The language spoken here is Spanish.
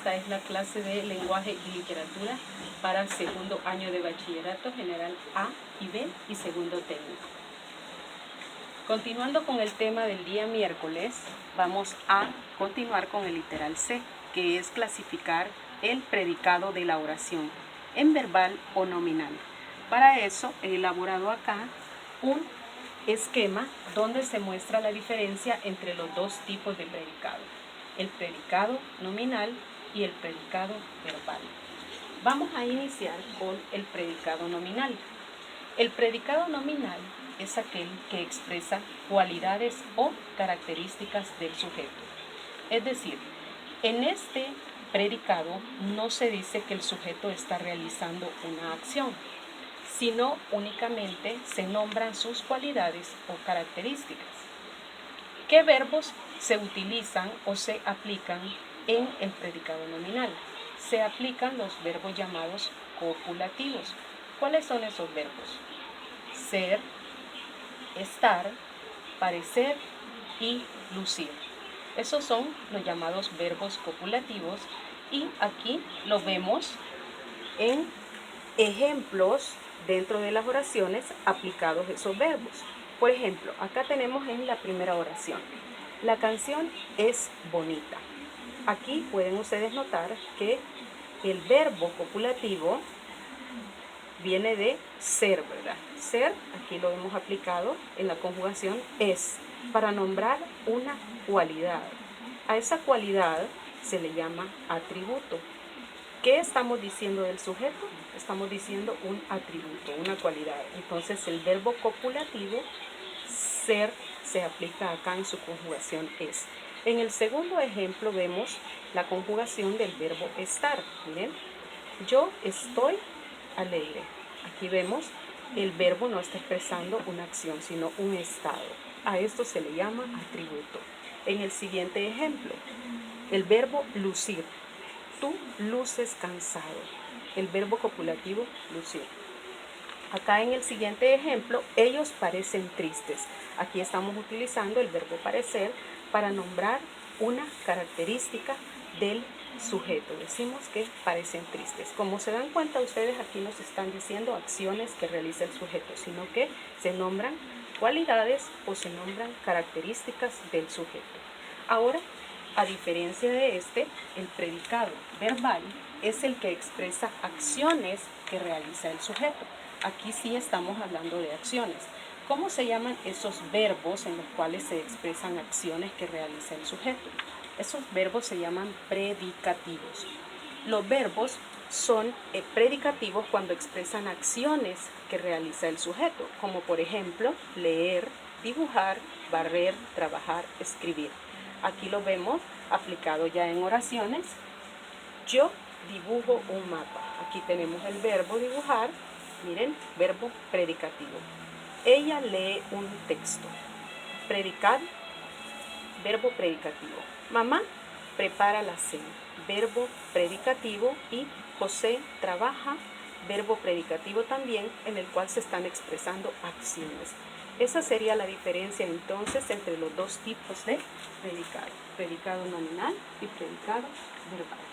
esta es la clase de lenguaje y literatura para segundo año de bachillerato general A y B y segundo técnico. Continuando con el tema del día miércoles, vamos a continuar con el literal C, que es clasificar el predicado de la oración en verbal o nominal. Para eso he elaborado acá un esquema donde se muestra la diferencia entre los dos tipos de predicado, el predicado nominal y el predicado verbal. Vamos a iniciar con el predicado nominal. El predicado nominal es aquel que expresa cualidades o características del sujeto. Es decir, en este predicado no se dice que el sujeto está realizando una acción, sino únicamente se nombran sus cualidades o características. ¿Qué verbos se utilizan o se aplican en el predicado nominal? Se aplican los verbos llamados copulativos. ¿Cuáles son esos verbos? Ser, estar, parecer y lucir. Esos son los llamados verbos copulativos y aquí lo vemos en ejemplos dentro de las oraciones aplicados esos verbos. Por ejemplo, acá tenemos en la primera oración, la canción es bonita. Aquí pueden ustedes notar que el verbo copulativo viene de ser, ¿verdad? Ser, aquí lo hemos aplicado en la conjugación es, para nombrar una cualidad. A esa cualidad se le llama atributo. ¿Qué estamos diciendo del sujeto? Estamos diciendo un atributo, una cualidad. Entonces el verbo copulativo, ser, se aplica acá en su conjugación es. En el segundo ejemplo vemos la conjugación del verbo estar. Miren, yo estoy alegre. Aquí vemos el verbo no está expresando una acción, sino un estado. A esto se le llama atributo. En el siguiente ejemplo, el verbo lucir. Tú luces cansado. El verbo copulativo, lucir. Acá en el siguiente ejemplo, ellos parecen tristes. Aquí estamos utilizando el verbo parecer para nombrar una característica del sujeto. Decimos que parecen tristes. Como se dan cuenta ustedes, aquí nos están diciendo acciones que realiza el sujeto, sino que se nombran cualidades o se nombran características del sujeto. Ahora, a diferencia de este, el predicado verbal es el que expresa acciones que realiza el sujeto. Aquí sí estamos hablando de acciones. ¿Cómo se llaman esos verbos en los cuales se expresan acciones que realiza el sujeto? Esos verbos se llaman predicativos. Los verbos son predicativos cuando expresan acciones que realiza el sujeto, como por ejemplo leer, dibujar, barrer, trabajar, escribir. Aquí lo vemos aplicado ya en oraciones. Yo dibujo un mapa. Aquí tenemos el verbo dibujar. Miren, verbo predicativo. Ella lee un texto. Predicar, verbo predicativo. Mamá prepara la cena. Verbo predicativo. Y José trabaja, verbo predicativo también, en el cual se están expresando acciones. Esa sería la diferencia entonces entre los dos tipos de predicado, predicado nominal y predicado verbal.